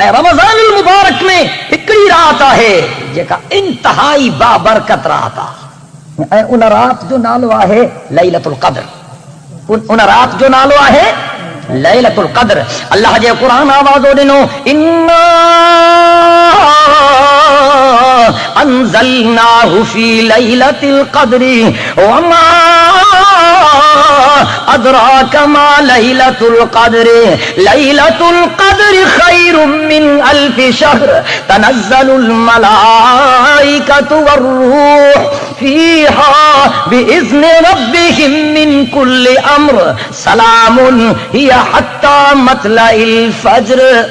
اے رمضان المبارک میں ہکڑی رات ہے جیکا انتہائی بابرکت رات آ ان رات جو نالو ہے لیلۃ القدر ان رات جو نالو ہے لیلۃ القدر اللہ جے قرآن آواز ڏنو انا انزلناه في ليلة القدر وما أدراك ما ليلة القدر ليلة القدر خير من 1000 شهر تنزل الملائكة والروح فيها بإذن ربهم من كل أمر سلام هي حتى مطلع الفجر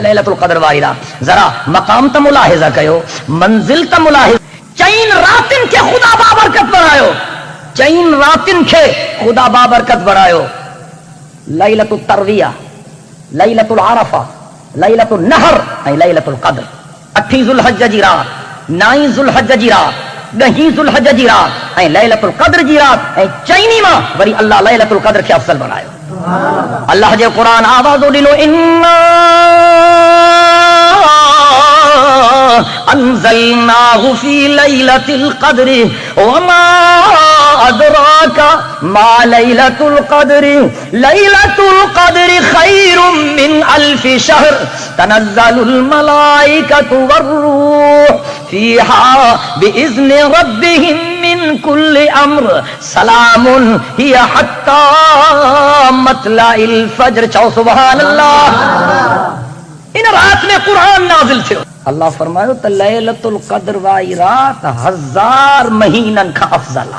لیلۃ القدر والی رات ذرا مقام تا ملاحظہ کیو منزل تا ملاحظہ چین راتن کے خدا بابرکت بنایو چین راتن کے خدا بابرکت بنایو لیلۃ الترویہ لیلۃ العرفہ لیلۃ النحر لیلۃ القدر 8 ذوالحج جی رات 9 ذوالحج جی رات 10 ذوالحج جی رات لیلۃ القدر جی رات چینی ماں وری اللہ لیلۃ القدر کے افضل بنایو اللہ جے قرآن آواز ڏنو انا انزلناه في ليلة القدر وما أدراك ما ليلة القدر ليلة القدر خير من 1000 شهر تنزل الملائكة والروح فيها بإذن ربهم من كل أمر سلام هي حتى مطلع الفجر چاو سبحان اللہ ان رات میں قرآن نازل تھے اللہ فرمایو تو لیلۃ القدر وائی رات 1000 مہینن کا افضل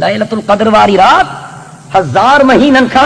لیلۃ القدر والی رات 1000 مہینن کا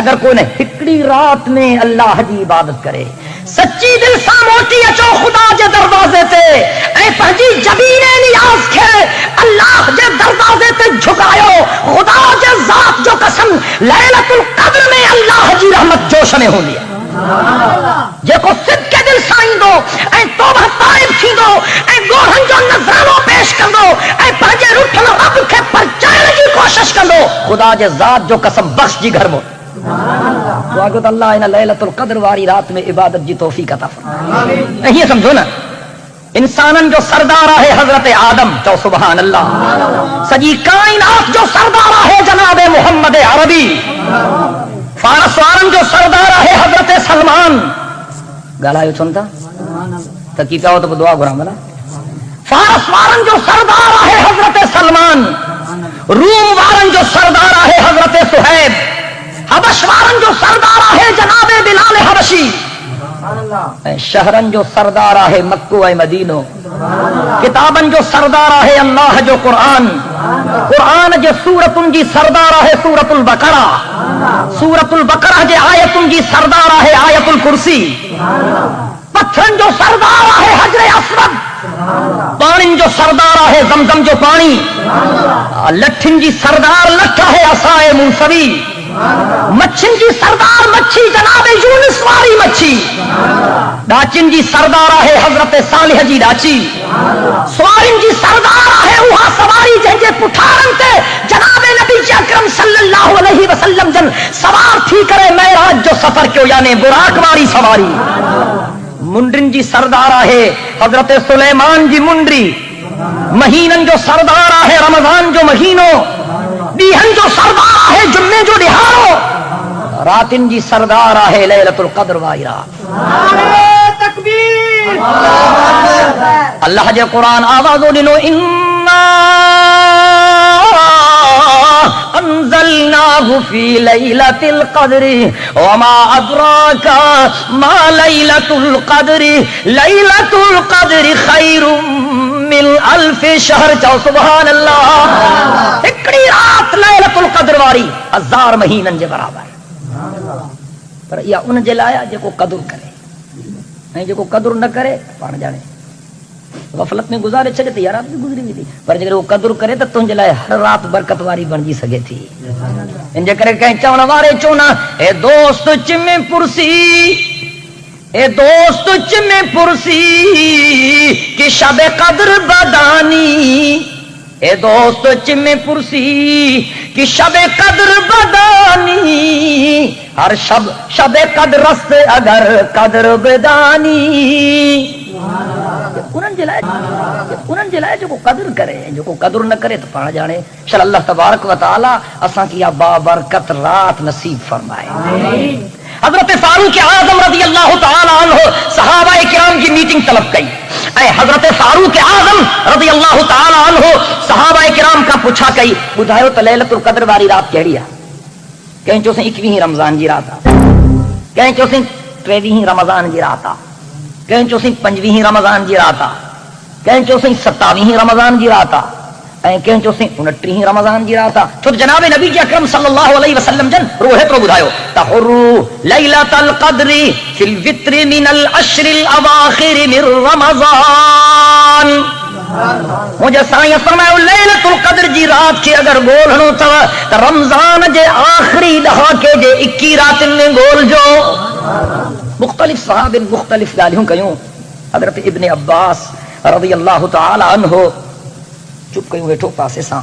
اگر کوئی نے ہکڑی رات میں اللہ جی عبادت کرے سچی دل سان موٹی اچو خدا جے دروازے تے اے پنجی جبین نیاز کے اللہ جے دروازے تے جھکایو خدا جے ذات جو قسم لیلۃ القدر میں اللہ جی رحمت جوش میں ہوندی ہے جے کو صدق کے دل سائیں دو اے توبہ طائب تھی دو اے گوہن جو نظرانو پیش کر دو اے پنجے رٹھن رب کے پرچائن کی کوشش کر دو خدا جے ذات جو قسم بخش جی گھر مو تو آگے تو اللہ انہا لیلۃ القدر والی رات میں عبادت جی توفیق عطا فرمائے یہ سمجھو نا انسانن جو سردار ہے حضرت آدم تو سبحان اللہ سجی کائنات جو سردار ہے جناب محمد عربی فارس وارن جو سردار ہے حضرت سلمان گالایو چونتا تکی کہو تو دعا گرام بنا فارس وارن جو سردار ہے حضرت سلمان روم وارن جو سردار ہے حضرت صہیب حبش وارن جو سردار ہے جناب بلال حبشی شہرن جو سردار ہے مکہ و مدینہ کتابن جو سردار ہے اللہ جو قرآن قرآن جو سورتن جی سردار ہے سورت البقرہ سورت البقرہ جے آیتن جی سردار ہے آیت الکرسی پتھرن جو سردار ہے حجر اسود پانی جو سردار ہے زمزم جو پانی لٹھن جی سردار لٹھا ہے عصائے موسوی مچھن جی سردار مچھی جناب یونس واری مچھی ڈاچن جی سردار ہے حضرت صالح جی ڈاچی سوارن جی سردار ہے وہاں سواری جنجے پٹھارن تے جناب نبی اکرم صلی اللہ علیہ وسلم جن سوار تھی کرے معراج جو سفر کیوں یعنی براق واری سواری منڈرن جی سردار ہے حضرت سلیمان جی منڈری مہینن جو سردار ہے رمضان جو مہینوں بیہن جو سردار ہے جمعے جو دہارو راتن جی سردار ہے لیلۃ القدر وائی رات تکبیر اللہ جے قرآن آوازو ڈنو انا انزلناه في ليلة القدر وما أدراك ما ليلة القدر ليلة القدر خير من 1000 شهر چاو سبحان اللہ اکڑی رات لیلۃ القدر واری 1000 مہینن جے برابر پر یا ان جے لایا جے کو قدر کرے نہیں جے کو قدر نہ کرے پان جانے غفلت میں گزارے چھڑے تے رات بھی گزری ہوئی تھی پر جے وہ قدر کرے تے تنج لائے ہر رات برکت واری بن جی سگے تھی ان جے کرے کہیں چاون وارے چونا اے دوست چمے پرسی اے دوست چمے پرسی کہ شب قدر بدانی اے دوست چمے پرسی کہ شب قدر بدانی ہر شب قدر رست اگر قدر بدانی انہن جلائے جو کو قدر کرے جو کو قدر نہ کرے تو پڑھ جانے شل اللہ تبارک و تعالی اساں کی بابرکت رات نصیب فرمائے. حضرت فاروق اعظم رضی اللہ تعالی عنہ صحابہ کرام کی میٹنگ طلب کی. اے حضرت فاروق اعظم رضی اللہ تعالی عنہ صحابہ کرام کا پوچھا کئی بدھایو تو لیلۃ القدر والی رات کیڑی ہے؟ کہیں چو 21 رمضان جی رات ہے, کہیں چو 23 رمضان جی رات ہے, کہیں چو 25 رمضان جی رات ہے, کہیں چو 27 رمضان جی رات ہے, کہیں چو 29 رمضان جی رات ہے. تو جناب نبی جی اکرم صلی اللہ علیہ وسلم جن روح تو بدھایو تحرو لیلۃ القدر فی الوتر من العشر الاواخر من رمضان. مجھے سائیں فرمایا لیلۃ القدر جی رات کے اگر گولھنو تو رمضان جے آخری دہاکے جے 21 راتن میں گول جو. مختلف صحابہ مختلف ڳالهيون کيون. حضرت ابن عباس رضی اللہ تعالی عنہ چپ کيون ویٹھو پاسے سان.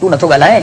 تو نٿو ڳالهائے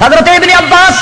حضرت ابن عباس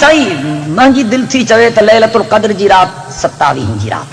صحیح مانجی دل تھی چوے تو لیلۃ القدر جی رات 27 جی رات.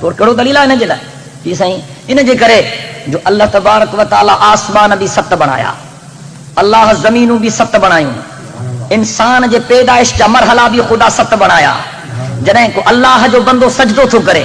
تو کہڑو دلیل ہے ان جے لاءِ جی صحیح ان جے کرے جو اللہ تبارک و تعالی آسمان بھی 7 بنایا, اللہ زمینوں بھی 7 بنایوں, انسان جے پیدائش جا مرحلہ بھی خدا 7 بنایا. جڏهن کو اللہ جو بندو سجدو تو کرے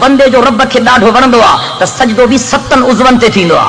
بندے جو رب کي ڏاڍو وڻندو آ ته سجدو بھی 7 عضون تے ٿيندو آ.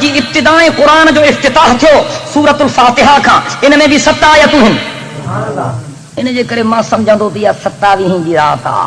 جي ابتداء قرآن جو افتتاح ٿيو سورۃ الفاتحه کان ان میں بھی 7 آیتون هن. ان جے کرے ما سمجھندو ته 27 جي رات آ.